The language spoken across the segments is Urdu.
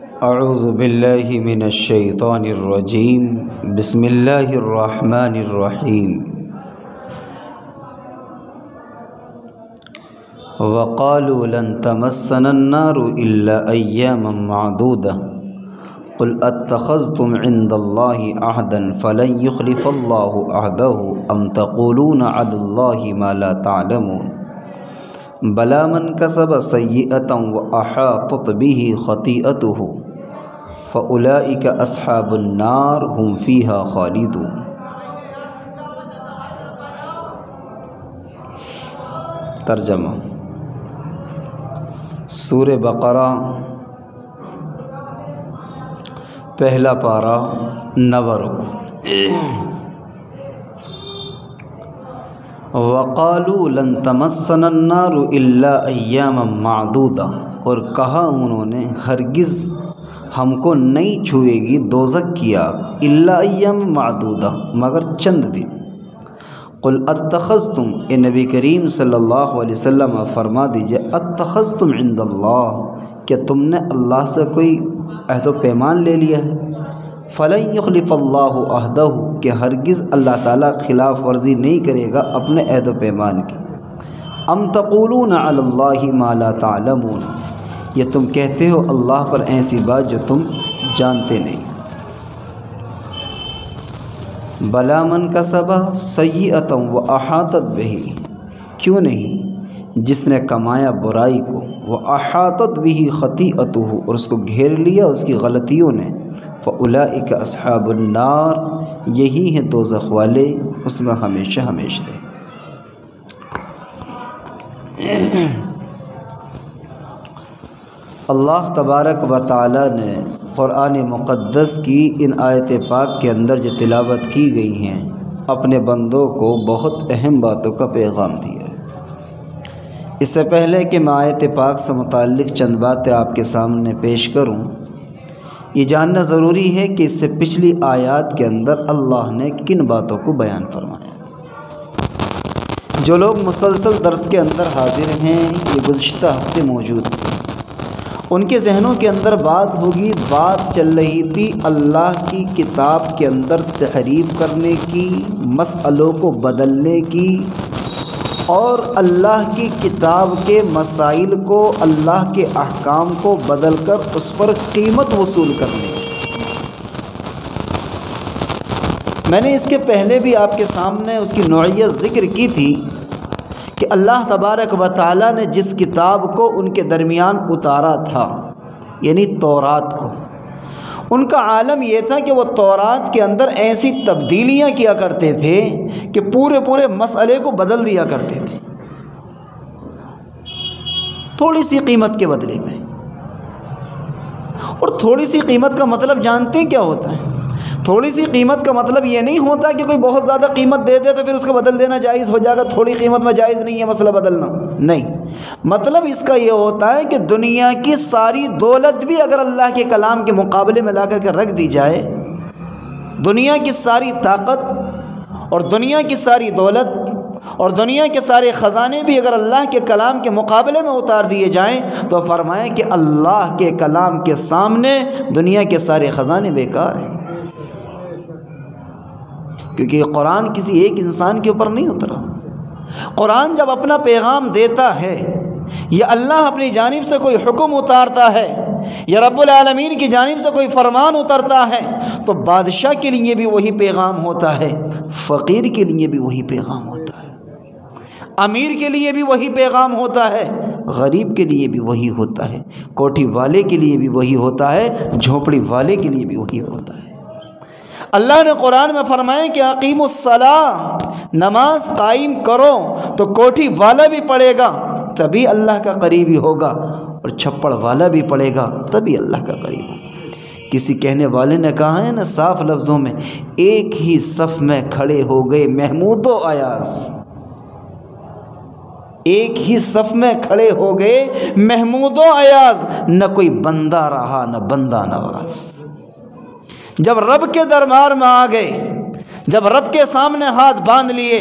اعوذ باللہ من الشیطان الرجیم بسم اللہ الرحمن الرحیم وقالوا لن تمسنا النار الا ایاما معدودة قل اتخذتم عند اللہ عہدا فلن یخلف اللہ عہدہ ام تقولون علی اللہ ما لا تعلمون بلا من کسب سیئة واحاطت به خطیئته فأولئک اصحاب النار هم فیہا خالدون۔ ترجمہ: سورہ بقرہ پہلا پارہ 9 رکوع۔ وقالوا لن تمسنا النار الا ایاما معدودہ، اور کہا انہوں نے ہرگز ہم کو نہیں چھوئے گی دوزخ کی آگ الا ایام معدودہ، مگر چند دن۔ قل اتخذتم، اے نبی کریم صلی اللہ علیہ وسلم فرما دیجئے، اتخذتم عند اللہ، کہ تم نے اللہ سے کوئی عہد و پیمان لے لیا ہے؟ فلن یخلف اللہ عہدہ، کہ ہرگز اللہ تعالیٰ خلاف ورزی نہیں کرے گا اپنے عہد و پیمان کی۔ ام تقولون علی اللہ ما لا تعلمون، یہ تم کہتے ہو اللہ پر ایسی بات جو تم جانتے نہیں۔ بلا من کسب سیئۃ واحاطت بہ، کیوں نہیں جس نے کمایا برائی کو، واحاطت بہ خطیئتہ، اور اس کو گھیر لیا اس کی غلطیوں نے، فاولئک اصحاب النار، یہی ہیں دوزخ والے، اس میں ہمیشہ ہمیشہ رہے۔ اللہ تبارک و تعالی نے قرآن مقدس کی ان آیت پاک کے اندر جو تلاوت کی گئی ہیں، اپنے بندوں کو بہت اہم باتوں کا پیغام دیا ہے۔ اس سے پہلے کہ میں آیت پاک سے متعلق چند باتیں آپ کے سامنے پیش کروں، یہ جاننا ضروری ہے کہ اس سے پچھلی آیات کے اندر اللہ نے کن باتوں کو بیان فرمایا۔ جو لوگ مسلسل درس کے اندر حاضر ہیں، یہ گزشتہ ہفتے موجود تھے، ان کے ذہنوں کے اندر بات ہوگی، بات چل رہی تھی اللہ کی کتاب کے اندر تحریف کرنے کی، مسئلوں کو بدلنے کی، اور اللہ کی کتاب کے مسائل کو، اللہ کے احکام کو بدل کر اس پر قیمت وصول کرنے کی۔ میں نے اس کے پہلے بھی آپ کے سامنے اس کی نوعیت ذکر کی تھی کہ اللہ تبارک و تعالیٰ نے جس کتاب کو ان کے درمیان اتارا تھا، یعنی تورات کو، ان کا عالم یہ تھا کہ وہ تورات کے اندر ایسی تبدیلیاں کیا کرتے تھے کہ پورے مسئلے کو بدل دیا کرتے تھے، تھوڑی سی قیمت کے بدلے میں۔ اور تھوڑی سی قیمت کا مطلب جانتے ہیں کیا ہوتا ہے؟ تھوڑی سی قیمت کا مطلب یہ نہیں ہوتا کہ کوئی بہت زیادہ قیمت دے دے تو پھر اس کو بدل دینا جائز ہو جائے گا، تھوڑی قیمت میں جائز نہیں ہے مسئلہ بدلنا، نہیں۔ مطلب اس کا یہ ہوتا ہے کہ دنیا کی ساری دولت بھی اگر اللہ کے کلام کے مقابلے میں لا کر کے رکھ دی جائے، دنیا کی ساری طاقت اور دنیا کی ساری دولت اور دنیا کے سارے خزانے بھی اگر اللہ کے کلام کے مقابلے میں اتار دیے جائیں، تو فرمائیں کہ اللہ کے کلام کے سامنے دنیا کے سارے خزانے بیکار ہیں، کیونکہ یہ قرآن کسی ایک انسان کے اوپر نہیں اترا۔ قرآن جب اپنا پیغام دیتا ہے، یا اللہ اپنی جانب سے کوئی حکم اتارتا ہے، یا رب العالمین کی جانب سے کوئی فرمان اترتا ہے، تو بادشاہ کے لیے بھی وہی پیغام ہوتا ہے، فقیر کے لیے بھی وہی پیغام ہوتا ہے، امیر کے لیے بھی وہی پیغام ہوتا ہے، غریب کے لیے بھی وہی ہوتا ہے، کوٹھی والے کے لیے بھی وہی ہوتا ہے، جھونپڑی والے کے لیے بھی وہی ہوتا ہے۔ اللہ نے قرآن میں فرمایا کہ اقیموا الصلاۃ، نماز قائم کرو، تو کوٹھی والا بھی پڑھے گا تبھی اللہ کا قریبی ہوگا، اور چھپڑ والا بھی پڑھے گا تبھی اللہ کا قریب ہوگا۔ کسی کہنے والے نے کہا ہے نا صاف لفظوں میں، ایک ہی صف میں کھڑے ہو گئے محمود و ایاز، ایک ہی صف میں کھڑے ہو گئے محمود و ایاز، نہ کوئی بندہ رہا نہ بندہ نواز۔ جب رب کے دربار میں آ گئے، جب رب کے سامنے ہاتھ باندھ لیے،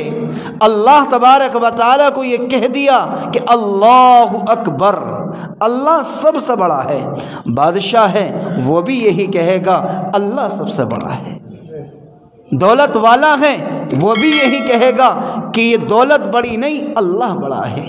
اللہ تبارک و تعالیٰ کو یہ کہہ دیا کہ اللہ اکبر، اللہ سب سے بڑا ہے۔ بادشاہ ہے وہ بھی یہی کہے گا اللہ سب سے بڑا ہے۔ دولت والا ہے وہ بھی یہی کہے گا کہ یہ دولت بڑی نہیں، اللہ بڑا ہے۔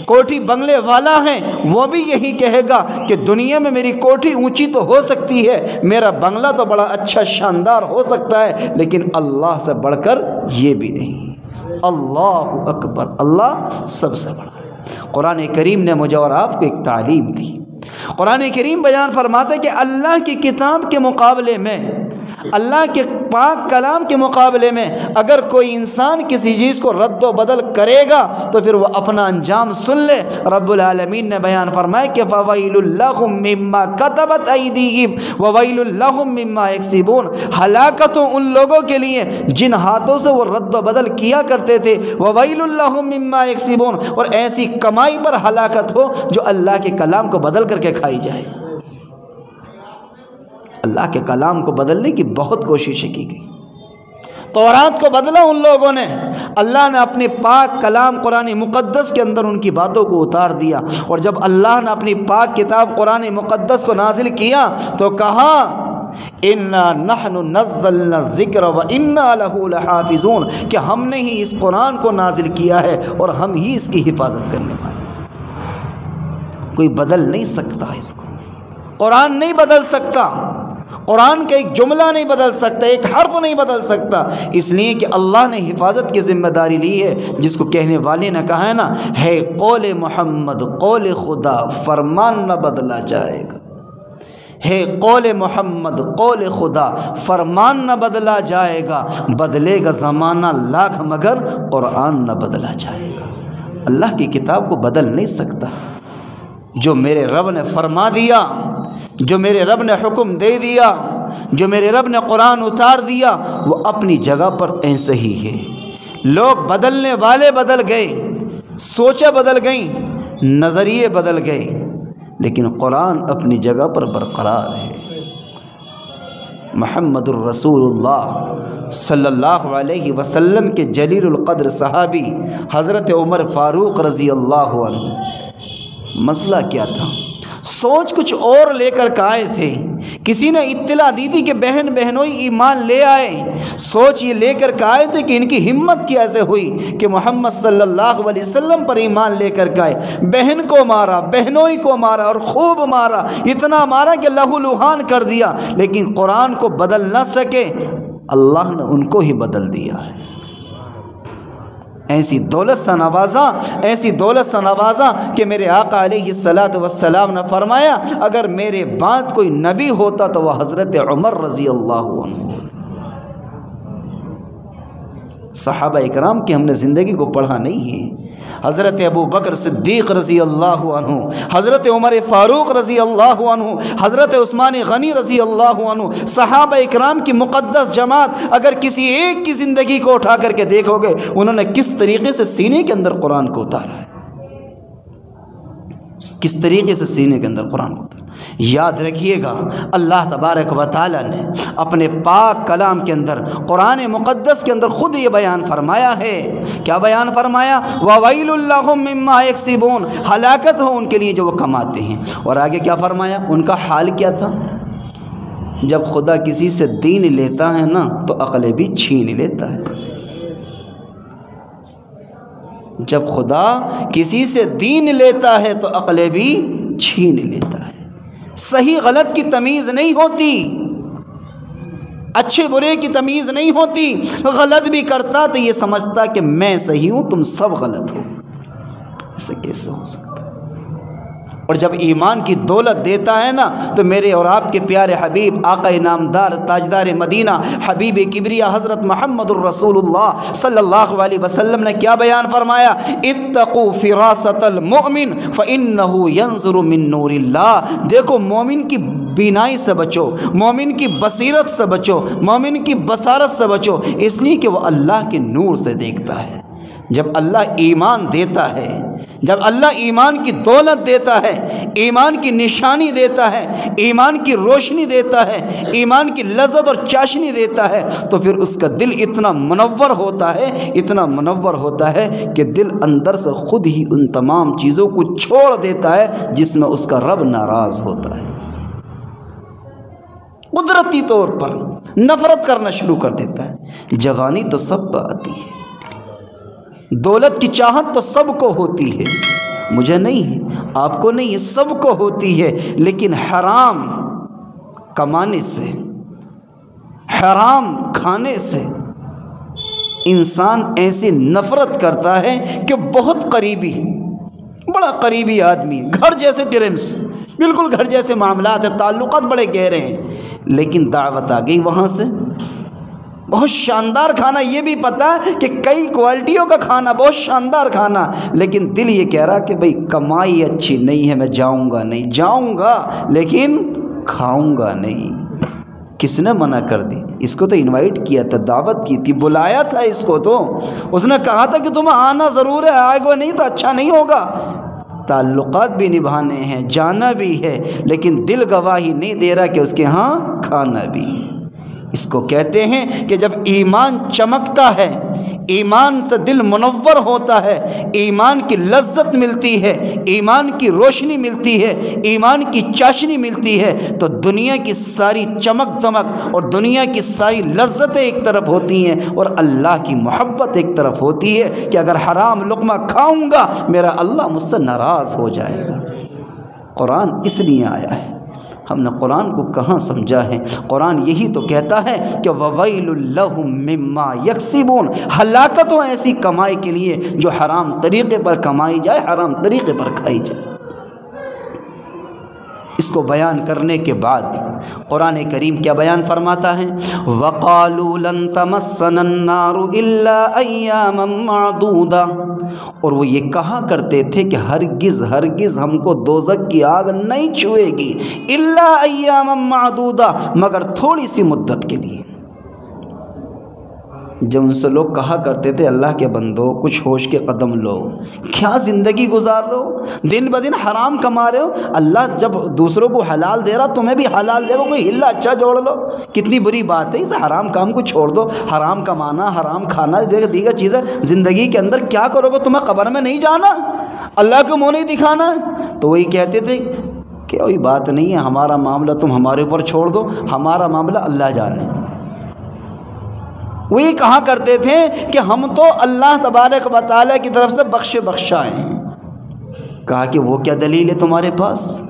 کوٹھی بنگلے والا ہے وہ بھی یہی کہے گا کہ دنیا میں میری کوٹھی اونچی تو ہو سکتی ہے، میرا بنگلہ تو بڑا اچھا شاندار ہو سکتا ہے، لیکن اللہ سے بڑھ کر یہ بھی نہیں۔ اللہ اکبر، اللہ سب سے بڑا ہے۔ قرآن کریم نے مجھے اور آپ کو ایک تعلیم دی۔ قرآن کریم بیان فرماتا ہے کہ اللہ کی کتاب کے مقابلے میں، اللہ کے پاک کلام کے مقابلے میں اگر کوئی انسان کسی چیز کو رد و بدل کرے گا تو پھر وہ اپنا انجام سن لے۔ رب العالمین نے بیان فرمایا کہ فَوَيْلٌ لَّهُم مِّمَّا كَتَبَتْ أَيْدِيهِمْ وَوَيْلٌ لَّهُم مِّمَّا يَكْسِبُونَ، ہلاکت ہو ان لوگوں کے لیے جن ہاتھوں سے وہ رد و بدل کیا کرتے تھے، وَوَيْلٌ لَّهُم مِّمَّا يَكْسِبُونَ، اور ایسی کمائی پر ہلاکت ہو جو اللہ کے کلام کو بدل کر کے کھائی جائے۔ اللہ کے کلام کو بدلنے کی بہت کوششیں کی گئی، تورات کو بدلا ان لوگوں نے، اللہ نے اپنے پاک کلام قرآن مقدس کے اندر ان کی باتوں کو اتار دیا، اور جب اللہ نے اپنی پاک کتاب قرآن مقدس کو نازل کیا تو کہا اِنَّا نَحْنُ نَزَّلْنَا الذِّكْرَ وَإِنَّا لَهُ لَحَافِظُونَ، کہ ہم نے ہی اس قرآن کو نازل کیا ہے اور ہم ہی اس کی حفاظت کرنے والے۔ کوئی بدل نہیں سکتا اس کو، قرآن نہیں بدل سکتا، قرآن کا ایک جملہ نہیں بدل سکتا، ایک حرف نہیں بدل سکتا، اس لیے کہ اللہ نے حفاظت کی ذمہ داری لی ہے۔ جس کو کہنے والے نے کہا ہے نا، ہے قول محمد قول خدا فرمان نہ بدلا جائے گا، ہے قول محمد قول خدا فرمان نہ بدلا جائے گا، بدلے گا زمانہ لاکھ مگر قرآن نہ بدلا جائے گا۔ اللہ کی کتاب کو بدل نہیں سکتا۔ جو میرے رب نے فرما دیا، جو میرے رب نے حکم دے دیا، جو میرے رب نے قرآن اتار دیا، وہ اپنی جگہ پر ایسے ہی ہے۔ لوگ بدلنے والے بدل گئے، سوچیں بدل گئیں، نظریے بدل گئے، لیکن قرآن اپنی جگہ پر برقرار ہے۔ محمد الرسول اللہ صلی اللہ علیہ وسلم کے جلیل القدر صحابی حضرت عمر فاروق رضی اللہ عنہ، مسئلہ کیا تھا؟ سوچ کچھ اور لے کر کے آئے تھے۔ کسی نے اطلاع دی تھی کہ بہن بہنوئی ایمان لے آئے، سوچ یہ لے کر کے آئے تھے کہ ان کی ہمت کیسے ہوئی کہ محمد صلی اللہ علیہ وسلم پر ایمان لے کر کے آئے۔ بہن کو مارا، بہنوئی کو مارا، اور خوب مارا، اتنا مارا کہ لہو لہان کر دیا، لیکن قرآن کو بدل نہ سکے، اللہ نے ان کو ہی بدل دیا ہے۔ ایسی دولت سے نوازا، ایسی دولت سے نوازا کہ میرے آقا علیہ السلام نے فرمایا اگر میرے بعد کوئی نبی ہوتا تو وہ حضرت عمر رضی اللہ عنہ۔ صحابہ اکرام کی ہم نے زندگی کو پڑھا نہیں ہے۔ حضرت ابو بکر صدیق رضی اللہ عنہ، حضرت عمر فاروق رضی اللہ عنہ، حضرت عثمان غنی رضی اللہ عنہ، صحابہ اکرام کی مقدس جماعت، اگر کسی ایک کی زندگی کو اٹھا کر کے دیکھو گے انہوں نے کس طریقے سے سینے کے اندر قرآن کو اتارا ہے، کس طریقے سے سینے کے اندر قرآن کو اتارا۔ یاد رکھیے گا اللہ تبارک و تعالی نے اپنے پاک کلام کے اندر قرآن مقدس کے اندر خود یہ بیان فرمایا ہے۔ کیا بیان فرمایا؟ وَوَيْلٌ لَّهُم مِّمَّا يَكْسِبُونَ، ہلاکت ہو ان کے لیے جو وہ کماتے ہیں۔ اور آگے کیا فرمایا؟ ان کا حال کیا تھا؟ جب خدا کسی سے دین لیتا ہے نا تو عقل بھی چھین لیتا ہے۔ جب خدا کسی سے دین لیتا ہے تو عقل بھی چھین لیتا ہے۔ صحیح غلط کی تمیز نہیں ہوتی، اچھے برے کی تمیز نہیں ہوتی۔ غلط بھی کرتا تو یہ سمجھتا کہ میں صحیح ہوں تم سب غلط ہو، ایسا کیسے ہو سکتا؟ اور جب ایمان کی دولت دیتا ہے نا تو میرے اور آپ کے پیارے حبیب آقا نامدار تاجدار مدینہ حبیب کبریا حضرت محمد الرسول اللہ صلی اللہ علیہ وسلم نے کیا بیان فرمایا؟ اتقوا فراست المؤمن فإنه ينظر من نور اللہ۔ دیکھو مومن کی بینائی سے بچو، مومن کی بصیرت سے بچو، مومن کی بصارت سے بچو، اس لیے کہ وہ اللہ کے نور سے دیکھتا ہے۔ جب اللہ ایمان دیتا ہے، جب اللہ ایمان کی دولت دیتا ہے، ایمان کی نشانی دیتا ہے، ایمان کی روشنی دیتا ہے، ایمان کی لذت اور چاشنی دیتا ہے، تو پھر اس کا دل اتنا منور ہوتا ہے، اتنا منور ہوتا ہے کہ دل اندر سے خود ہی ان تمام چیزوں کو چھوڑ دیتا ہے جس میں اس کا رب ناراض ہوتا ہے، قدرتی طور پر نفرت کرنا شروع کر دیتا ہے۔ جوانی تو سب پہ آتی ہے، دولت کی چاہت تو سب کو ہوتی ہے، مجھے نہیں ہے، آپ کو نہیں ہے، سب کو ہوتی ہے، لیکن حرام کمانے سے، حرام کھانے سے انسان ایسی نفرت کرتا ہے کہ بہت قریبی، بڑا قریبی آدمی، گھر جیسے ٹرمز، بالکل گھر جیسے معاملات ہیں، تعلقات بڑے گہرے ہیں، لیکن دعوت آ گئی وہاں سے، بہت شاندار کھانا، یہ بھی پتہ ہے کہ کئی کوالٹیوں کا کھانا، بہت شاندار کھانا، لیکن دل یہ کہہ رہا کہ بھئی کمائی اچھی نہیں ہے، میں جاؤں گا نہیں، جاؤں گا لیکن کھاؤں گا نہیں۔ کس نے منع کر دی؟ اس کو تو انوائٹ کیا تھا، دعوت کی تھی، بلایا تھا اس کو، تو اس نے کہا تھا کہ تمہیں آنا ضرور ہے، آئے گو نہیں تو اچھا نہیں ہوگا۔ تعلقات بھی نبھانے ہیں، جانا بھی ہے، لیکن دل گواہی نہیں دے رہا کہ اس کے ہاں کھانا بھی ہے۔ اس کو کہتے ہیں کہ جب ایمان چمکتا ہے، ایمان سے دل منور ہوتا ہے، ایمان کی لذت ملتی ہے، ایمان کی روشنی ملتی ہے، ایمان کی چاشنی ملتی ہے، تو دنیا کی ساری چمک دمک اور دنیا کی ساری لذتیں ایک طرف ہوتی ہیں اور اللہ کی محبت ایک طرف ہوتی ہے کہ اگر حرام لقمہ کھاؤں گا میرا اللہ مجھ سے ناراض ہو جائے گا۔ قرآن اس لیے آیا ہے، ہم نے قرآن کو کہاں سمجھا ہے؟ قرآن یہی تو کہتا ہے کہ وَوَيْلٌ لَّهُم مِّمَّا يَكْسِبُونَ، ہلاکت ہو ایسی کمائی کے لیے جو حرام طریقے پر کمائی جائے، حرام طریقے پر کھائی جائے۔ اس کو بیان کرنے کے بعد قرآن کریم کیا بیان فرماتا ہے؟ وَقَالُوا لَن تَمَسَّنَا النَّارُ إِلَّا أَيَّامًا مَّعْدُودَةً، اور وہ یہ کہا کرتے تھے کہ ہرگز ہرگز ہم کو دوزخ کی آگ نہیں چھوئے گی، إِلَّا أَيَّامًا مَّعْدُودَةً، مگر تھوڑی سی مدت کے لیے۔ جب ان سے لوگ کہا کرتے تھے اللہ کے بندو کچھ ہوش کے قدم لو، کیا زندگی گزار رہے ہو، دن بدن حرام کما رہے ہو، اللہ جب دوسروں کو حلال دے رہا تمہیں بھی حلال دے گا، کوئی ہلا اچھا جوڑ لو، کتنی بری بات ہے، اس حرام کام کو چھوڑ دو، حرام کمانا، حرام کھانا، دیگر چیزیں زندگی کے اندر کیا کرو گے، تمہیں قبر میں نہیں جانا، اللہ کو منہ نہیں دکھانا۔ تو وہی کہتے تھے کہ کوئی بات نہیں ہے، ہمارا معاملہ تم ہمارے اوپر چھوڑ دو، ہمارا معاملہ اللہ جانے۔ وہ یہ کہا کرتے تھے کہ ہم تو اللہ تبارک و تعالیٰ کی طرف سے بخشا ہیں۔ کہا کہ وہ کیا دلیل ہے تمہارے پاس؟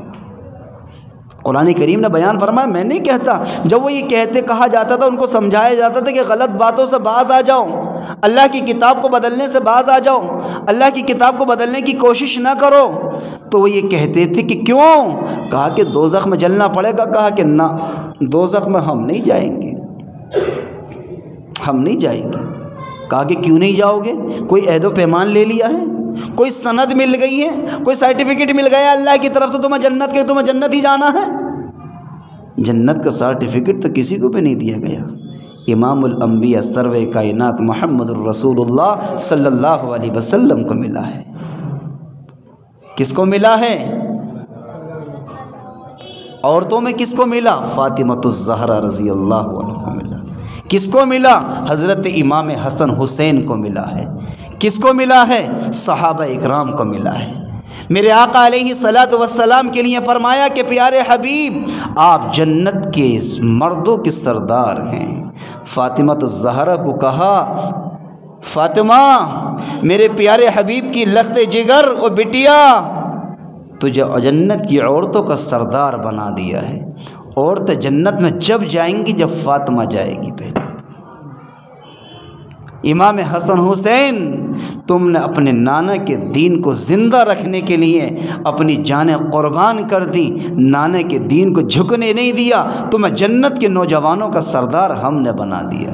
قرآن کریم نے بیان فرمایا، میں نہیں کہتا، جب وہ یہ کہتے کہا جاتا تھا ان کو سمجھایا جاتا تھا کہ غلط باتوں سے باز آ جاؤ، اللہ کی کتاب کو بدلنے سے باز آ جاؤ، اللہ کی کتاب کو بدلنے کی کوشش نہ کرو، تو وہ یہ کہتے تھے کہ کیوں؟ کہا کہ دوزخ میں جلنا پڑے گا۔ کہا کہ نہ، دوزخ میں ہم نہیں جائیں گے، ہم نہیں جائیں گے۔ کہا کہ کیوں نہیں جاؤ گے؟ کوئی عہد و پیمان لے لیا ہے، کوئی سند مل گئی ہے، کوئی سرٹیفکیٹ مل گیا اللہ کی طرف سے تمہیں جنت کے، تمہیں جنت ہی جانا ہے؟ جنت کا سرٹیفکیٹ تو کسی کو بھی نہیں دیا گیا، امام الانبیاء سرور کائنات محمد الرسول اللہ صلی اللہ علیہ وسلم کو ملا ہے۔ کس کو ملا ہے؟ عورتوں میں کس کو ملا؟ فاطمۃ الزہرا رضی اللہ عنہ کو ملا۔ کس کو ملا؟ حضرت امام حسن حسین کو ملا ہے۔ کس کو ملا ہے؟ صحابہ اکرام کو ملا ہے۔ میرے آقا علیہ الصلاۃ والسلام کے لیے فرمایا کہ پیارے حبیب آپ جنت کے مردوں کے سردار ہیں۔ فاطمہ الزہرا کو کہا، فاطمہ میرے پیارے حبیب کی لخت جگر اور بٹیا، تجھے جنت کی عورتوں کا سردار بنا دیا ہے۔ عورتیں جنت میں جب جائیں گی جب فاطمہ جائے گی پہلے۔ امام حسن حسین، تم نے اپنے نانا کے دین کو زندہ رکھنے کے لیے اپنی جانیں قربان کر دی، نانا کے دین کو جھکنے نہیں دیا، تمہیں جنت کے نوجوانوں کا سردار ہم نے بنا دیا۔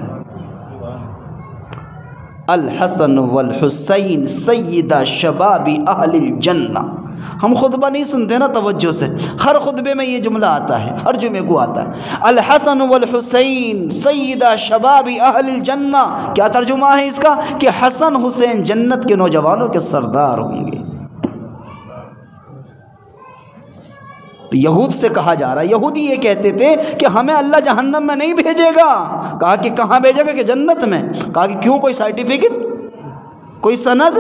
الحسن والحسین سیدہ شباب اہل الجنہ۔ ہم خطبہ نہیں سنتے نا توجہ سے، ہر خطبے میں یہ جملہ آتا ہے، ہر جمعے کو آتا ہے، الحسن والحسین سیدہ شباب اہل الجنہ۔ کیا ترجمہ ہے اس کا؟ کہ حسن حسین جنت کے نوجوانوں کے سردار ہوں گے۔ تو یہود سے کہا جا رہا ہے، یہودی یہ کہتے تھے کہ ہمیں اللہ جہنم میں نہیں بھیجے گا۔ کہا کہ کہاں بھیجے گا؟ کہ جنت میں۔ کہا کہ کیوں؟ کوئی سرٹیفکیٹ، کوئی سند،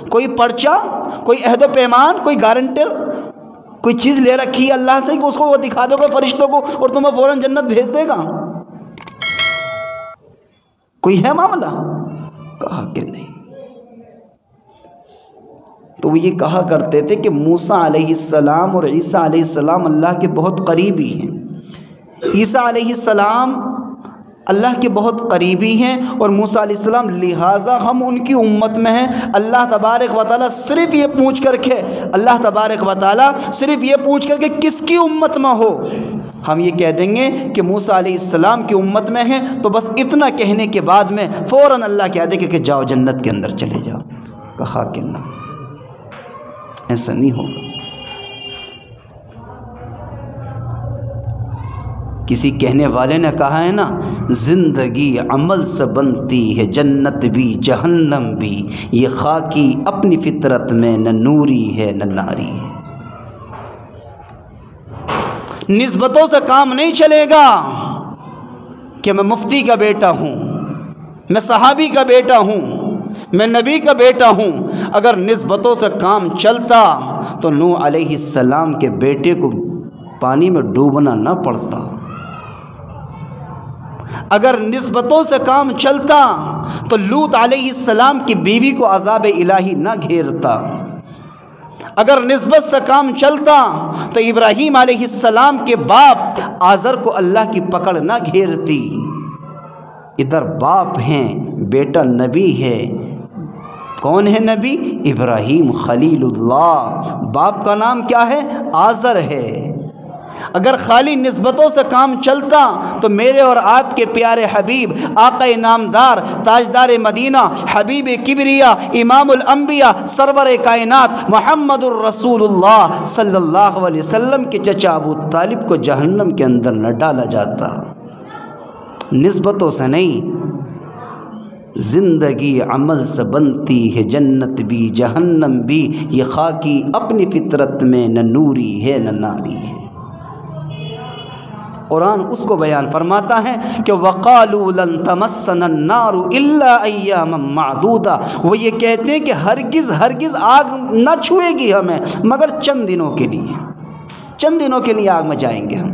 کوئی پرچہ، کوئی عہد و پیمان، کوئی گارنٹر، کوئی چیز لے رکھی ہے اللہ سے کہ اس کو وہ دکھا دو گے فرشتوں کو اور تمہیں فوراً جنت بھیج دے گا؟ کوئی ہے معاملہ؟ کہا کہ نہیں۔ تو وہ یہ کہا کرتے تھے کہ موسیٰ علیہ السلام اور عیسیٰ علیہ السلام اللہ کے بہت قریبی ہیں۔ عیسیٰ علیہ السلام اللہ کے بہت قریبی ہیں اور موسیٰ علیہ السلام، لہٰذا ہم ان کی امت میں ہیں۔ اللہ تبارک و تعالیٰ صرف یہ پوچھ کر کے کس کی امت میں ہو، ہم یہ کہہ دیں گے کہ موسیٰ علیہ السلام کی امت میں ہیں، تو بس اتنا کہنے کے بعد میں فوراً اللہ کہہ دے کہ جاؤ جنت کے اندر چلے جاؤ۔ کہا کہ نہ، ایسا نہیں ہوگا۔ کسی کہنے والے نے کہا ہے نا، زندگی عمل سے بنتی ہے، جنت بھی جہنم بھی، یہ خاکی اپنی فطرت میں نہ نوری ہے نہ ناری ہے۔ نسبتوں سے کام نہیں چلے گا کہ میں مفتی کا بیٹا ہوں، میں صحابی کا بیٹا ہوں، میں نبی کا بیٹا ہوں۔ اگر نسبتوں سے کام چلتا تو نوح علیہ السلام کے بیٹے کو پانی میں ڈوبنا نہ پڑتا۔ اگر نسبتوں سے کام چلتا تو لوط علیہ السلام کی بیوی کو عذاب الہی نہ گھیرتا۔ اگر نسبت سے کام چلتا تو ابراہیم علیہ السلام کے باپ آزر کو اللہ کی پکڑ نہ گھیرتی۔ ادھر باپ ہیں، بیٹا نبی ہے۔ کون ہے نبی؟ ابراہیم خلیل اللہ۔ باپ کا نام کیا ہے؟ آزر ہے۔ اگر خالی نسبتوں سے کام چلتا تو میرے اور آپ کے پیارے حبیب، آقا نامدار، تاجدار مدینہ، حبیب کبریا، امام الانبیاء، سرور کائنات محمد الرسول اللہ صلی اللہ علیہ وسلم کے چچا ابو طالب کو جہنم کے اندر نہ ڈالا جاتا۔ نسبتوں سے نہیں، زندگی عمل سے بنتی ہے، جنت بھی جہنم بھی، یہ خاکی اپنی فطرت میں نہ نوری ہے نہ ناری ہے۔ قرآن اس کو بیان فرماتا ہے کہ وَقَالُوا لَن تَمَسَّنَا النَّارُ إِلَّا أَيَّامًا مَّعْدُودًا، وہ یہ کہتے ہیں کہ ہرگز آگ نہ چھوئے گی ہمیں مگر چند دنوں کے لیے، چند دنوں کے لیے آگ میں جائیں گے ہم۔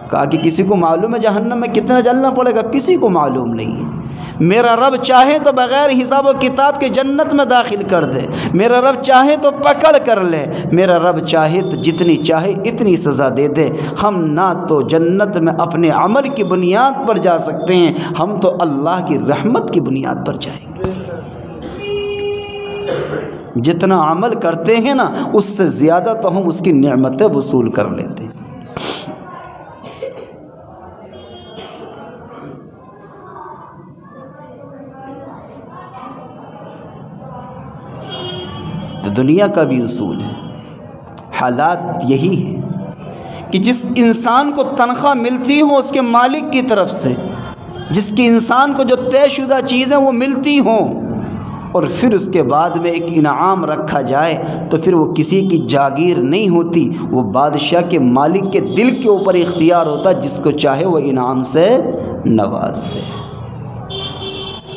کہا کہ کسی کو معلوم ہے جہنم میں کتنا جلنا پڑے گا؟ کسی کو معلوم نہیں۔ میرا رب چاہے تو بغیر حساب و کتاب کے جنت میں داخل کر دے، میرا رب چاہے تو پکڑ کر لے، میرا رب چاہے تو جتنی چاہے اتنی سزا دے دے۔ ہم نہ تو جنت میں اپنے عمل کی بنیاد پر جا سکتے ہیں، ہم تو اللہ کی رحمت کی بنیاد پر جائیں گے۔ جتنا عمل کرتے ہیں نا، اس سے زیادہ تو ہم اس کی نعمتیں وصول کر لیتے ہیں۔ تو دنیا کا بھی اصول ہے، حالات یہی ہے کہ جس انسان کو تنخواہ ملتی ہو اس کے مالک کی طرف سے، جس کی انسان کو جو طے شدہ چیزیں وہ ملتی ہوں، اور پھر اس کے بعد میں ایک انعام رکھا جائے تو پھر وہ کسی کی جاگیر نہیں ہوتی، وہ بادشاہ کے مالک کے دل کے اوپر اختیار ہوتا، جس کو چاہے وہ انعام سے نواز دے۔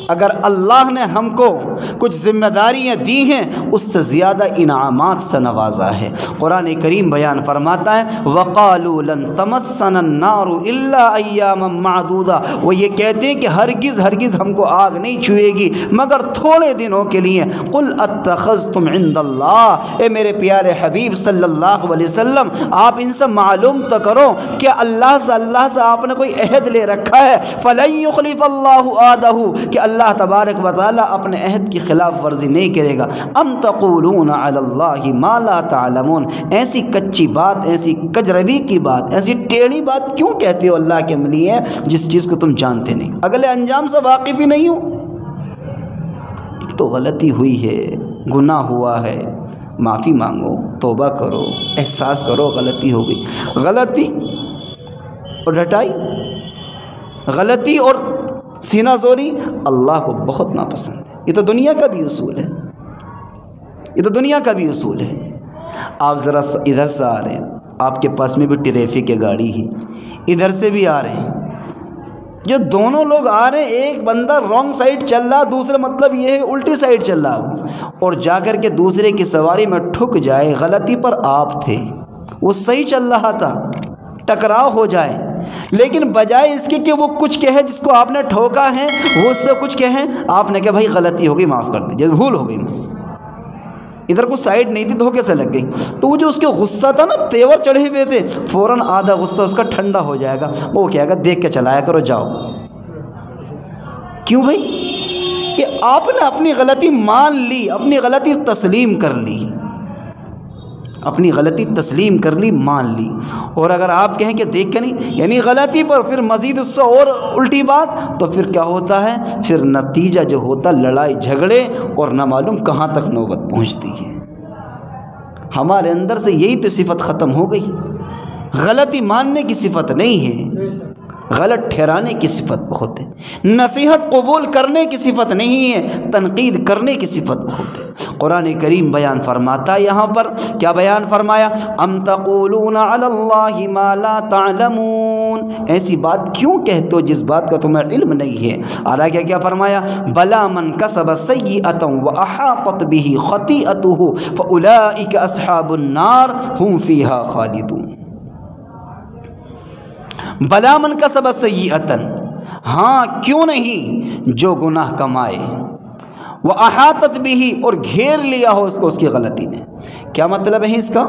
اگر اللہ نے ہم کو کچھ ذمہ داریاں دی ہیں، اس سے زیادہ انعامات سے نوازا ہے۔ قرآن کریم بیان فرماتا ہے وَقَالُوا لَن تَمَسَّنَا النَّارُ إِلَّا أَيَّامًا مَّعْدُودًا، وہ یہ کہتے ہیں کہ ہرگز ہم کو آگ نہیں چھوئے گی مگر تھوڑے دنوں کے لیے۔ قُلْ أَتَّخَذْتُمْ عِندَ اللَّهِ، اے میرے پیارے حبیب صلی اللہ علیہ وسلم، آپ ان سے معلوم تو کرو کہ اللہ سے آپ نے کوئی عہد لے رکھا ہے؟ فَلَن يُخْلِفَ اللَّهُ عَهْدَهُ، کہ اللہ تبارک و تعالیٰ اپنے عہد کی خلاف ورزی نہیں کرے گا۔ ام تقولون علی اللہ ما لا تعلمون، ایسی کچی بات، ایسی کجروی کی بات، ایسی ٹیڑھی بات کیوں کہتے ہو اللہ کے لیے جس چیز کو تم جانتے نہیں، اگلے انجام سے واقف ہی نہیں ہو؟ ایک تو غلطی ہوئی ہے، گناہ ہوا ہے، معافی مانگو، توبہ کرو، احساس کرو غلطی ہو گئی۔ غلطی اور ڈھٹائی، غلطی اور سینہ زوری اللہ کو بہت ناپسند ہے۔ یہ تو دنیا کا بھی اصول ہے، یہ تو دنیا کا بھی اصول ہے۔ آپ ذرا ادھر سے آ رہے ہیں، آپ کے پاس میں بھی ٹریفک ہے، گاڑی ہی ادھر سے بھی آ رہے ہیں، جو دونوں لوگ آ رہے ہیں، ایک بندہ رانگ سائڈ چل رہا، دوسرا مطلب یہ ہے الٹی سائڈ چل رہا، اور جا کر کے دوسرے کی سواری میں ٹھک جائے، غلطی پر آپ تھے، وہ صحیح چل رہا تھا، ٹکراؤ ہو جائے، لیکن بجائے اس کے کہ وہ کچھ کہے جس کو آپ نے ٹھوکا ہے، وہ اس سے کچھ کہیں، آپ نے کہا بھائی غلطی ہو گئی، معاف کر دیجیے، بھول ہو گئی، ادھر کو سائڈ نہیں تھی، دھوکے سے لگ گئی، تو وہ جو اس کے غصہ تھا نا، تیور چڑھے ہوئے تھے، فوراً آدھا غصہ اس کا ٹھنڈا ہو جائے گا، وہ کہے گا دیکھ کے چلایا کرو، جاؤ۔ کیوں بھائی؟ کہ آپ نے اپنی غلطی مان لی، اپنی غلطی تسلیم کر لی، اپنی غلطی تسلیم کر لی، مان لی۔ اور اگر آپ کہیں کہ دیکھ کے نہیں، یعنی غلطی پر پھر مزید اس سے اور الٹی بات، تو پھر کیا ہوتا ہے؟ پھر نتیجہ جو ہوتا لڑائی جھگڑے اور نہ معلوم کہاں تک نوبت پہنچتی ہے۔ ہمارے اندر سے یہی تو صفت ختم ہو گئی، غلطی ماننے کی صفت نہیں ہے، غلط ٹھہرانے کی صفت بہت ہے، نصیحت قبول کرنے کی صفت نہیں ہے، تنقید کرنے کی صفت بہت ہے۔ قرآن کریم بیان فرماتا ہے، یہاں پر کیا بیان فرمایا؟ ام تقولون علی اللہ ما لا تعلمون، ایسی بات کیوں کہتے ہو جس بات کا تمہیں علم نہیں ہے۔ آگے کیا فرمایا؟ بلا من کسب سیئۃ واحاطت به خطیئته فاولئک اصحاب النار هم فیہا خالدون۔ بلا من کسب سیئۃ، ہاں کیوں نہیں، جو گناہ کمائے، وَأَحَاطَتْ بِهِ، اور گھیر لیا ہو اس کو اس کی غلطی نے۔ کیا مطلب ہے اس کا؟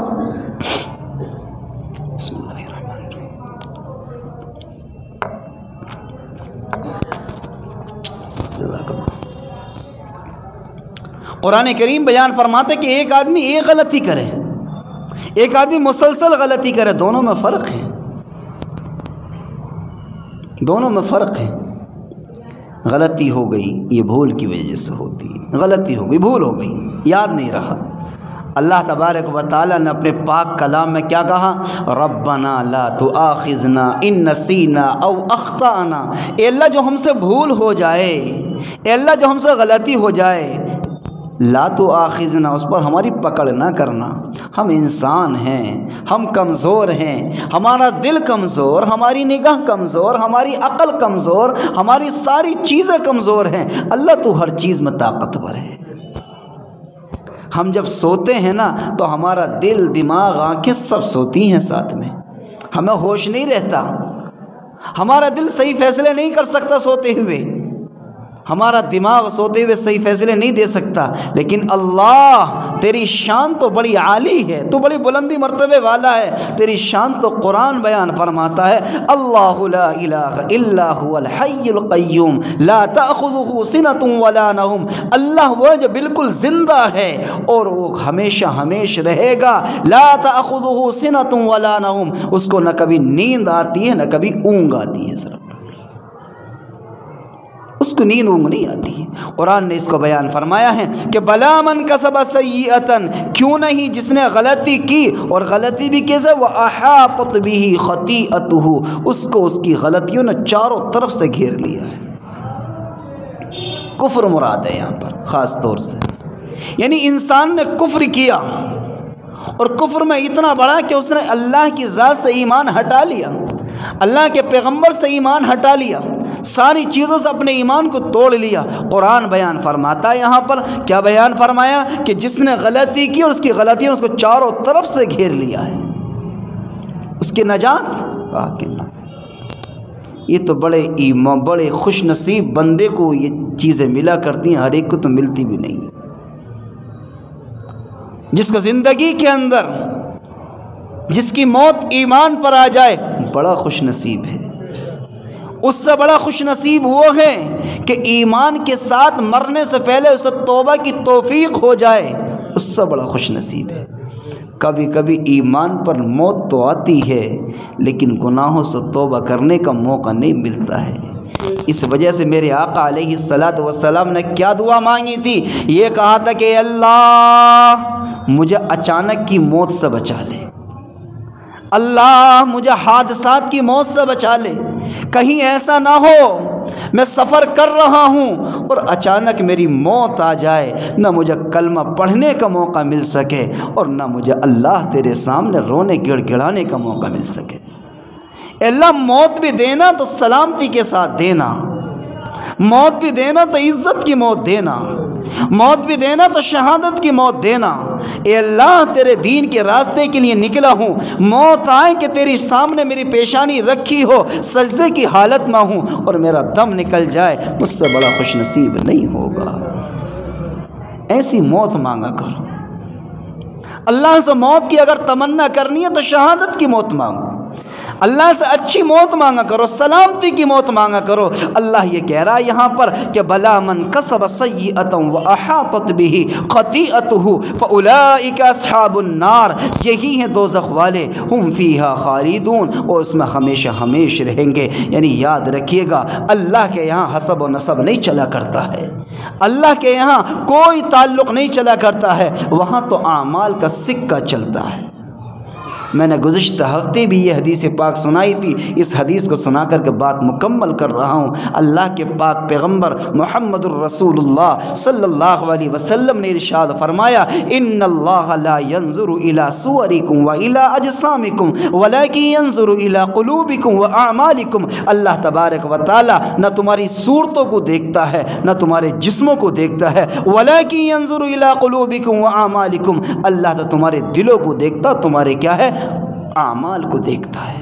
بسم اللہ الرحمن الرحیم۔ قرآن کریم بیان فرماتے کہ ایک آدمی ایک غلطی کرے، ایک آدمی مسلسل غلطی کرے، دونوں میں فرق ہے، دونوں میں فرق ہے۔ غلطی ہو گئی یہ بھول کی وجہ سے ہوتی ہے، غلطی ہو گئی، بھول ہو گئی، یاد نہیں رہا۔ اللہ تبارک و تعالیٰ نے اپنے پاک کلام میں کیا کہا؟ ربنا لا تؤاخذنا ان نسینا او اخطأنا، اے اللہ جو ہم سے بھول ہو جائے، اے اللہ جو ہم سے غلطی ہو جائے، لا تؤاخذنا، اس پر ہماری پکڑ نہ کرنا، ہم انسان ہیں، ہم کمزور ہیں، ہمارا دل کمزور، ہماری نگاہ کمزور، ہماری عقل کمزور، ہماری ساری چیزیں کمزور ہیں، اللہ تو ہر چیز میں طاقتور ہے۔ ہم جب سوتے ہیں نا تو ہمارا دل، دماغ، آنکھیں سب سوتی ہیں ساتھ میں، ہمیں ہوش نہیں رہتا، ہمارا دل صحیح فیصلے نہیں کر سکتا سوتے ہوئے، ہمارا دماغ سوتے ہوئے صحیح فیصلے نہیں دے سکتا، لیکن اللہ تیری شان تو بڑی عالی ہے، تو بڑی بلندی مرتبے والا ہے، تیری شان تو قرآن بیان فرماتا ہے، اللہ لا الہ الا هو الحی القیوم لا تأخذہ سنۃ ولا نوم، اللہ وہ جو بالکل زندہ ہے اور وہ ہمیشہ ہمیشہ رہے گا، لا تأخذہ سنۃ ولا نوم، اس کو نہ کبھی نیند آتی ہے نہ کبھی اونگ آتی ہے، ذرا اس کو نیند اونگ نہیں آتی ہے۔ قرآن نے اس کو بیان فرمایا ہے کہ بلا من کسب سیئۃ، کیوں نہیں جس نے غلطی کی، اور غلطی بھی کیسے؟ وَأَحَاطَتْ بِهِ خَطِيئَتُهُ، اس کو اس کی غلطیوں نے چاروں طرف سے گھیر لیا ہے۔ کفر مراد ہے یہاں پر خاص طور سے، یعنی انسان نے کفر کیا، اور کفر میں اتنا بڑا کہ اس نے اللہ کی ذات سے ایمان ہٹا لیا، اللہ کے پیغمبر سے ایمان ہٹا لیا، ساری چیزوں سے اپنے ایمان کو توڑ لیا۔ قرآن بیان فرماتا ہے یہاں پر، کیا بیان فرمایا؟ کہ جس نے غلطی کی اور اس کی غلطیوں اس کو چاروں طرف سے گھیر لیا ہے، اس کی نجات یہ تو بڑے خوش نصیب بندے کو یہ چیزیں ملا کرتی ہیں، ہر ایک کو تو ملتی بھی نہیں۔ جس کو زندگی کے اندر جس کی موت ایمان پر آ جائے بڑا خوش نصیب ہے، اس سے بڑا خوش نصیب وہ ہے کہ ایمان کے ساتھ مرنے سے پہلے اسے توبہ کی توفیق ہو جائے، اس سے بڑا خوش نصیب ہے۔ کبھی کبھی ایمان پر موت تو آتی ہے لیکن گناہوں سے توبہ کرنے کا موقع نہیں ملتا ہے۔ اس وجہ سے میرے آقا علیہ الصلاۃ والسلام نے کیا دعا مانگی تھی؟ یہ کہا تھا کہ اللہ مجھے اچانک کی موت سے بچا لے، اللہ مجھے حادثات کی موت سے بچا لے، کہیں ایسا نہ ہو میں سفر کر رہا ہوں اور اچانک میری موت آ جائے، نہ مجھے کلمہ پڑھنے کا موقع مل سکے اور نہ مجھے اللہ تیرے سامنے رونے گڑ گڑانے کا موقع مل سکے۔ اے اللہ موت بھی دینا تو سلامتی کے ساتھ دینا، موت بھی دینا تو عزت کی موت دینا، موت بھی دینا تو شہادت کی موت دینا۔ اے اللہ تیرے دین کے راستے کے لیے نکلا ہوں، موت آئے کہ تیری سامنے میری پیشانی رکھی ہو، سجدے کی حالت میں ہوں اور میرا دم نکل جائے، مجھ سے بڑا خوش نصیب نہیں ہوگا۔ ایسی موت مانگا کرو۔ اللہ سے موت کی اگر تمنا کرنی ہے تو شہادت کی موت مانگو، اللہ سے اچھی موت مانگا کرو، سلامتی کی موت مانگا کرو۔ اللہ یہ کہہ رہا ہے یہاں پر کہ بلا من کسب سیئۃ واحاطت به خطیئته فاولئک اصحاب النار، یہی ہیں دوزخ والے، ہم فیہا خالدون، اور اس میں ہمیشہ ہمیش رہیں گے۔ یعنی یاد رکھیے گا اللہ کے یہاں حسب و نسب نہیں چلا کرتا ہے، اللہ کے یہاں کوئی تعلق نہیں چلا کرتا ہے، وہاں تو اعمال کا سکہ چلتا ہے۔ میں نے گزشتہ ہفتے بھی یہ حدیث پاک سنائی تھی، اس حدیث کو سنا کر کے بات مکمل کر رہا ہوں۔ اللہ کے پاک پیغمبر محمد الرسول اللہ صلی اللہ علیہ وسلم نے ارشاد فرمایا، ان اللہ لا ينظر الى صورکم والى اجسامکم ولکن ينظر الى قلوبکم واعمالکم۔ اللہ تبارک و تعالی نہ تمہاری صورتوں کو دیکھتا ہے نہ تمہارے جسموں کو دیکھتا ہے، ولکن ينظر الى قلوبکم واعمالکم، اللہ تو تمہارے دلوں کو دیکھتا، تمہارے کیا ہے اعمال کو دیکھتا ہے۔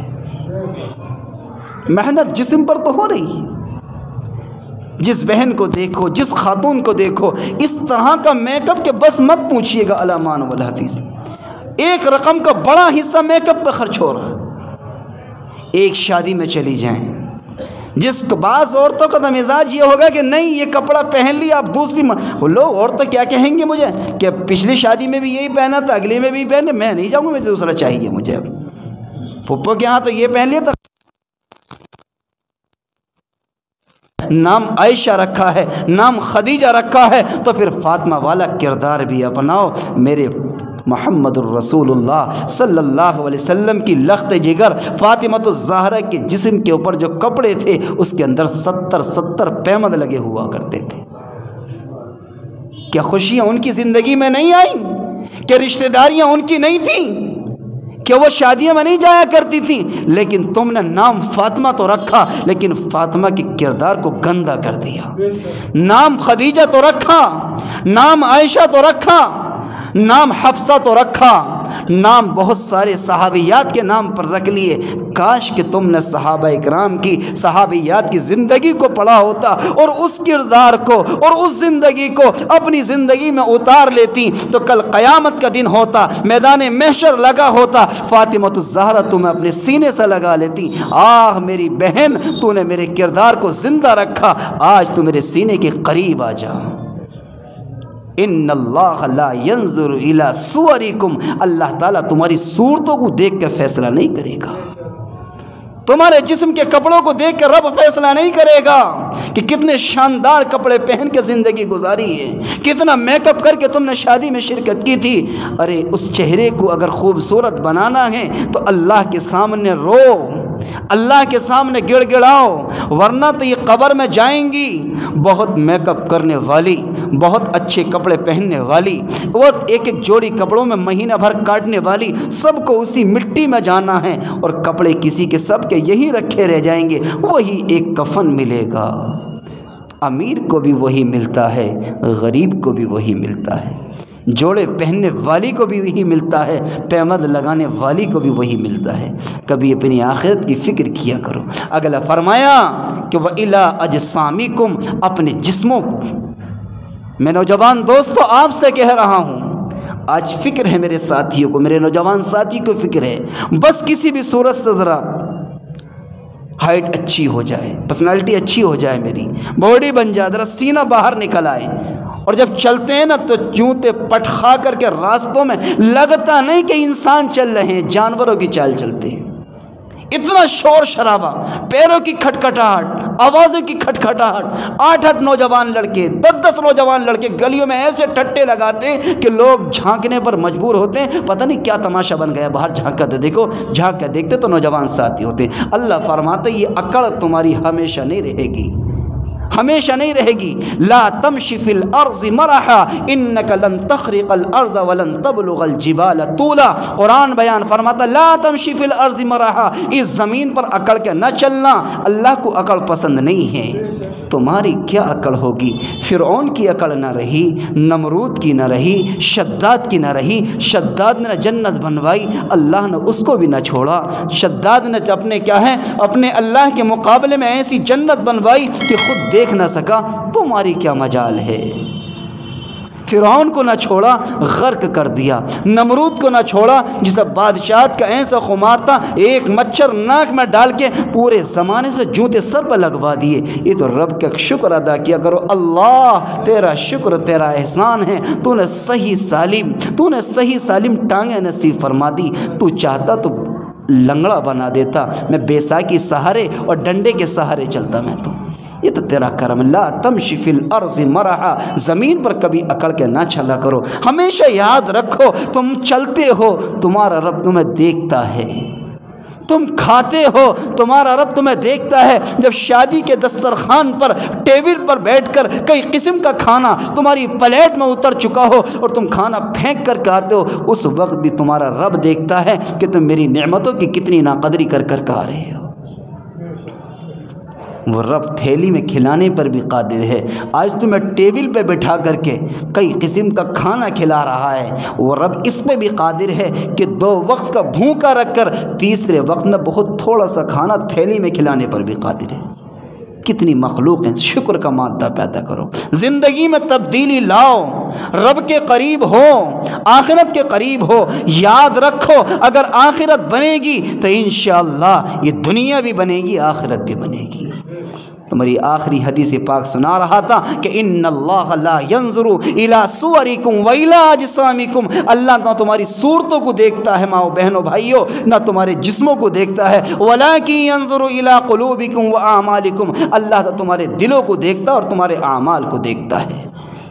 محنت جسم پر تو ہو رہی ہے، جس بہن کو دیکھو، جس خاتون کو دیکھو، اس طرح کا میک اپ کہ بس مت پوچھئے گا علامان والحفیظ، ایک رقم کا بڑا حصہ میک اپ پہ خرچ ہو رہا ہے۔ ایک شادی میں چلی جائیں، جس بعض عورتوں کا تو مزاج یہ ہوگا کہ نہیں یہ کپڑا پہن لیا اب دوسری لوگ عورتیں کیا کہیں گے مجھے کہ پچھلی شادی میں بھی یہی پہنا تھا، اگلی میں بھی پہنے، میں نہیں جاؤں گا، مجھے دوسرا چاہیے مجھے۔ اب پھپھو کے ہاں تو یہ پہن لیا تھا، نام عائشہ رکھا ہے، نام خدیجہ رکھا ہے، تو پھر فاطمہ والا کردار بھی اپناؤ۔ میرے محمد الرسول اللہ صلی اللہ علیہ وسلم کی لخت جگر فاطمہ الزہرا کے جسم کے اوپر جو کپڑے تھے اس کے اندر 70 پیمد لگے ہوا کرتے تھے۔ کیا خوشیاں ان کی زندگی میں نہیں آئیں؟ کیا رشتہ داریاں ان کی نہیں تھیں؟ کہ وہ شادیوں میں نہیں جایا کرتی تھیں؟ لیکن تم نے نام فاطمہ تو رکھا لیکن فاطمہ کے کردار کو گندا کر دیا۔ نام خدیجہ تو رکھا، نام عائشہ تو رکھا، نام حفصہ تو رکھا، نام بہت سارے صحابیات کے نام پر رکھ لیے۔ کاش کہ تم نے صحابہ اکرام کی، صحابیات کی زندگی کو پڑھا ہوتا اور اس کردار کو اور اس زندگی کو اپنی زندگی میں اتار لیتی تو کل قیامت کا دن ہوتا، میدان محشر لگا ہوتا، فاطمہ الزہرا تمہیں اپنے سینے سے لگا لیتی، آہ میری بہن تو نے میرے کردار کو زندہ رکھا، آج تو میرے سینے کے قریب آ جا۔ ان اللہ لا ينظر الى صورکم، اللہ تعالیٰ تمہاری صورتوں کو دیکھ کے فیصلہ نہیں کرے گا، تمہارے جسم کے کپڑوں کو دیکھ کے رب فیصلہ نہیں کرے گا کہ کتنے شاندار کپڑے پہن کے زندگی گزاری ہے، کتنا میک اپ کر کے تم نے شادی میں شرکت کی تھی۔ ارے اس چہرے کو اگر خوبصورت بنانا ہے تو اللہ کے سامنے رو، اللہ کے سامنے گڑ گڑاؤ، ورنہ تو یہ قبر میں جائیں گی بہت میک اپ کرنے والی، بہت اچھے کپڑے پہننے والی، وہ ایک ایک جوڑی کپڑوں میں مہینہ بھر کاٹنے والی، سب کو اسی مٹی میں جانا ہے اور کپڑے کسی کے سب کے یہی رکھے رہ جائیں گے، وہی ایک کفن ملے گا۔ امیر کو بھی وہی ملتا ہے، غریب کو بھی وہی ملتا ہے، جوڑے پہننے والی کو بھی وہی ملتا ہے، پیمد لگانے والی کو بھی وہی ملتا ہے۔ کبھی اپنی آخرت کی فکر کیا کرو۔ اگلا فرمایا کہ وَإِلَىٰ أَجْسَامِكُمْ، اپنے جسموں کو۔ میں نوجوان دوستو آپ سے کہہ رہا ہوں، آج فکر ہے میرے ساتھیوں کو، میرے نوجوان ساتھی کو فکر ہے، بس کسی بھی صورت سے ذرا ہائٹ اچھی ہو جائے، پرسنالٹی اچھی ہو جائے، میری باڈی بن جائے، ذرا سینہ باہر نکل آئے، اور جب چلتے ہیں نا تو جوتے پٹ کھا کر کے راستوں میں لگتا نہیں کہ انسان چل رہے ہیں، جانوروں کی چال چلتے ہیں۔ اتنا شور شرابہ، پیروں کی کھٹکھٹاہٹ، آوازوں کی کھٹکھٹاہٹ، 8 نوجوان لڑکے، 10 نوجوان لڑکے گلیوں میں ایسے ٹٹے لگاتے ہیں کہ لوگ جھانکنے پر مجبور ہوتے ہیں، پتہ نہیں کیا تماشا بن گیا، باہر جھانک کر دیکھو، جھانک کر دیکھتے تو نوجوان ساتھی ہوتے ہیں۔ اللہ فرماتے یہ اکڑ تمہاری ہمیشہ نہیں رہے گی، ہمیشہ نہیں رہے گی۔ لا تمشی فی الارض مرحا انک لن تخرق الارض ولن تبلغ الجبال طولا۔ قرآن بیان فرماتا لا تمشی فی الارض مرحا، اس زمین پر اکڑ کے نہ چلنا، اللہ کو اکڑ پسند نہیں ہے۔ تمہاری کیا اکڑ ہوگی؟ فرعون کی اکڑ نہ رہی، نمرود کی نہ رہی، شداد کی نہ رہی۔ شداد نے جنت بنوائی، اللہ نے اس کو بھی نہ چھوڑا۔ شداد نے اپنے کیا ہے، اپنے اللہ کے مقابلے میں ایسی جنت بنوائی کہ خود دیکھ نہ سکا۔ تمہاری کیا مجال ہے؟ فرعون کو نہ چھوڑا، غرق کر دیا۔ نمرود کو نہ چھوڑا، جسے بادشاہت کا ایسا خمار تھا، ایک مچھر ناک میں ڈال کے پورے زمانے سے جوتے سر پر لگوا دیے۔ یہ تو رب کا شکر ادا کیا کرو، اللہ تیرا شکر، تیرا احسان ہے، تو نے صحیح سالم ٹانگیں نصیب فرما دی۔ تو چاہتا تو لنگڑا بنا دیتا، میں بیساکھی سہارے اور ڈنڈے کے سہارے چلتا میں تو۔ یہ تو تیرا کرم۔ لا تمشی فی الارض مرحا، زمین پر کبھی اکڑ کے نہ چلا کرو۔ ہمیشہ یاد رکھو تم چلتے ہو تمہارا رب تمہیں دیکھتا ہے، تم کھاتے ہو تمہارا رب تمہیں دیکھتا ہے۔ جب شادی کے دسترخوان پر ٹیبل پر بیٹھ کر کئی قسم کا کھانا تمہاری پلیٹ میں اتر چکا ہو اور تم کھانا پھینک کر کے آتے ہو، اس وقت بھی تمہارا رب دیکھتا ہے کہ تم میری نعمتوں کی کتنی ناقدری کر کر کے آ رہے ہو۔ وہ رب تھیلی میں کھلانے پر بھی قادر ہے۔ آج تمہیں ٹیبل پہ بٹھا کر کے کئی قسم کا کھانا کھلا رہا ہے، وہ رب اس پہ بھی قادر ہے کہ 2 وقت کا بھوکا رکھ کر تیسرے وقت میں بہت تھوڑا سا کھانا تھیلی میں کھلانے پر بھی قادر ہے۔ کتنی مخلوق ہیں، شکر کا مادہ پیدا کرو، زندگی میں تبدیلی لاؤ، رب کے قریب ہو، آخرت کے قریب ہو۔ یاد رکھو اگر آخرت بنے گی تو انشاءاللہ یہ دنیا بھی بنے گی، آخرت بھی بنے گی۔ تمہاری آخری حدیث پاک سنا رہا تھا کہ ان اللہ لا ينظر الى صورکم والى اجسامکم، اللہ نہ تمہاری صورتوں کو دیکھتا ہے ماؤ بہنوں بھائیوں، نہ تمہارے جسموں کو دیکھتا ہے، ولکن ينظر الى قلوبکم واعمالکم، اللہ تو تمہارے دلوں کو دیکھتا ہے اور تمہارے اعمال کو دیکھتا ہے۔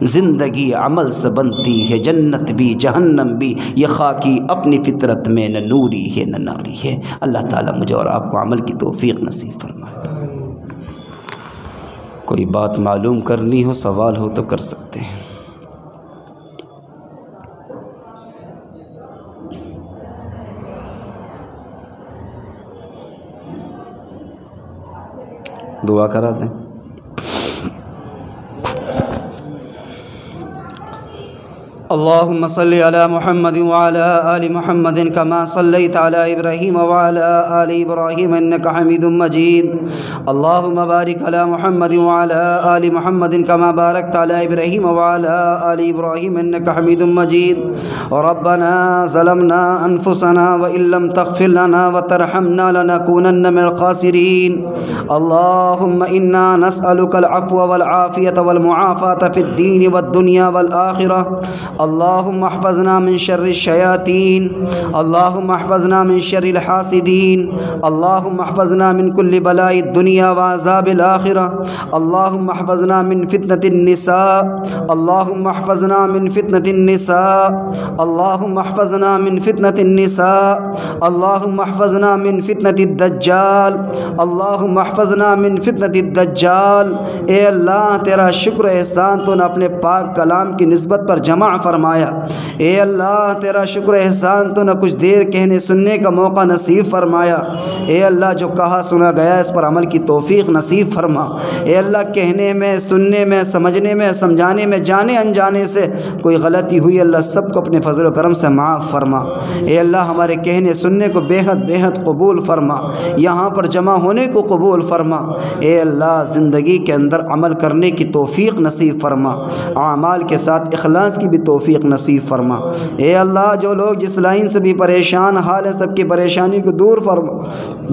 زندگی عمل سے بنتی ہے، جنت بھی جہنم بھی، یہ خاکی اپنی فطرت میں نہ نوری ہے نہ ناری ہے۔ اللہ تعالیٰ مجھے اور آپ کو عمل کی توفیق نصیب فرمائے۔ کوئی بات معلوم کرنی ہو، سوال ہو تو کر سکتے ہیں۔ دعا کرا دیں۔ اللهم صل على محمد وعلى آل محمد كما صليت على إبراهيم وعلى آل إبراهيم إنك حميد مجيد اللهم بارك على محمد وعلى آل محمد كما باركت على إبراهيم وعلى آل إبراهيم إنك حميد مجيد ربنا ظلمنا أنفسنا وإن لم تغفر لنا وترحمنا لنكونن من الخاسرين اللهم إنا نسألك العفو والعافية والمعافاة في الدين والدنيا والآخرة اللهم احفظنا من شر الشياطين اللهم احفظنا من شر الحاسدين اللهم احفظنا من كل بلاء الدنيا وعذاب الآخرة اللهم احفظنا من فتنة النساء اللهم احفظنا من فتنة النساء اللهم احفظنا من فتنة النساء اللهم احفظنا من فتنة الدجال اللهم احفظنا من فتنة الدجال۔ اے اللہ تیرا شکر احسان تو نے اپنے پاک کلام کی نسبت پر جمع فرمایا۔ اے اللہ تیرا شکر احسان تو نہ کچھ دیر کہنے سننے کا موقع نصیب فرمایا۔ اے اللہ جو کہا سنا گیا اس پر عمل کی توفیق نصیب فرما۔ اے اللہ کہنے میں، سننے میں، سمجھنے میں، سمجھانے میں، جانے انجانے سے کوئی غلطی ہوئی اللہ سب کو اپنے فضل و کرم سے معاف فرما۔ اے اللہ ہمارے کہنے سننے کو بے حد قبول فرما، یہاں پر جمع ہونے کو قبول فرما۔ اے اللہ زندگی کے اندر عمل کرنے کی توفیق نصیب فرما، اعمال کے ساتھ اخلاص کی بھی توفیق نصیب فرما۔ اے اللہ جو لوگ جس لائن سے بھی پریشان حال ہے سب کی پریشانی کو دور فرما،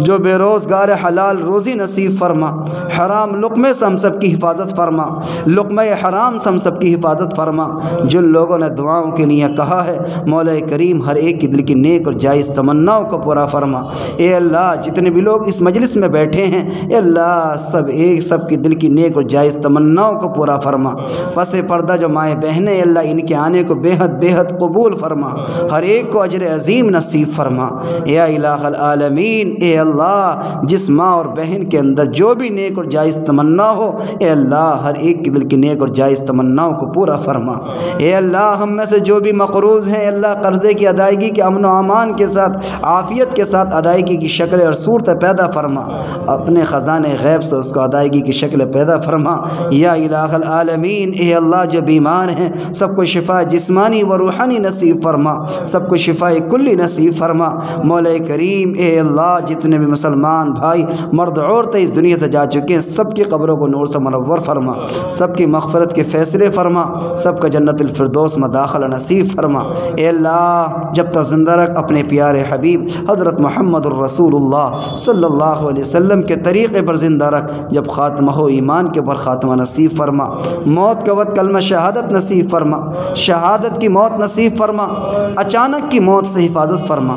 جو بے روزگار حلال روزی نصیب فرما، حرام لقمے سے ہم سب کی حفاظت فرما، لقمہ حرام سے ہم سب کی حفاظت فرما۔ جن لوگوں نے دعاؤں کے لیے کہا ہے مولا کریم ہر ایک کی دل کی نیک اور جائز تمناؤں کو پورا فرما۔ اے اللہ جتنے بھی لوگ اس مجلس میں بیٹھے ہیں اے اللہ سب کی دل کی نیک اور جائز تمناؤں کو پورا فرما۔ پس پردہ جو مائیں بہنیں اللہ ان کے آنے جانے کو بے حد قبول فرما، ہر ایک کو اجر عظیم نصیب فرما یا الہ العالمین۔ اے اللہ جس ماں اور بہن کے اندر جو بھی نیک اور جائز تمنا ہو، اے اللہ ہر ایک کے دل کی نیک اور جائز تمناؤں کو پورا فرما۔ اے اللہ ہم میں سے جو بھی مقروض ہیں، اللہ قرضے کی ادائیگی کے امن و امان کے ساتھ، عافیت کے ساتھ ادائیگی کی شکل اور صورت پیدا فرما، اپنے خزانے غیب سے اس کو ادائیگی کی شکل پیدا فرما یا الہ العالمین۔ اے اللہ جو بیمار ہیں سب کو شفا جسمانی و روحانی نصیب فرما، سب کو شفا کلی نصیب فرما مولا کریم۔ اے اللہ جتنے بھی مسلمان بھائی مرد عورتیں اس دنیا سے جا چکے ہیں، سب کی قبروں کو نور سے منور فرما، سب کی مغفرت کے فیصلے فرما، سب کا جنت الفردوس میں داخلہ نصیب فرما۔ اے اللہ جب تک زندہ رکھ اپنے پیارے حبیب حضرت محمد الرسول اللہ صلی اللہ علیہ وسلم کے طریقے پر زندہ رکھ، جب خاتمہ ہو ایمان کے پر خاتمہ نصیب فرما، موت کا وقت کلمہ شہادت نصیب فرما، شہادت کی موت نصیب فرما، اچانک کی موت سے حفاظت فرما،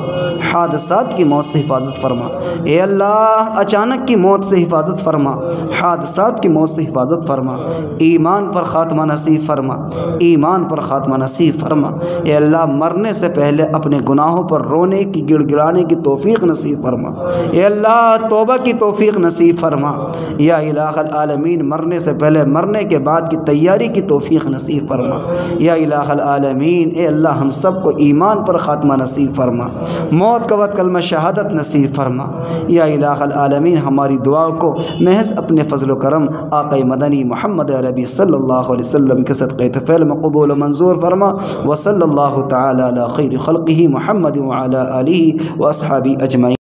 حادثات کی موت سے حفاظت فرما۔ اے اللہ اچانک کی موت سے حفاظت فرما، حادثات کی موت سے حفاظت فرما، ایمان پر خاتمہ نصیب فرما، ایمان پر خاتمہ نصیب فرما۔ اے اللہ مرنے سے پہلے اپنے گناہوں پر رونے کی گڑ گڑانے کی توفیق نصیب فرما، اے اللہ توبہ کی توفیق نصیب فرما یا الہ العالمین۔ مرنے سے پہلے مرنے کے بعد کی تیاری کی توفیق نصیب فرما یا الہ العالمین۔ اے اللہ ہم سب کو ایمان پر خاتمہ نصیب فرما، موت کا وقت کلمہ شہادت نصیب فرما یا الہ العالمین۔ ہماری دعا کو محض اپنے فضل و کرم آقا مدنی محمد عربی صلی اللہ علیہ وسلم کے صدقے طفیل میں قبول و منظور فرما، وصلی اللہ تعالی علی خیر خلقہ محمد وعلی آلہ واصحابہ اجمعین۔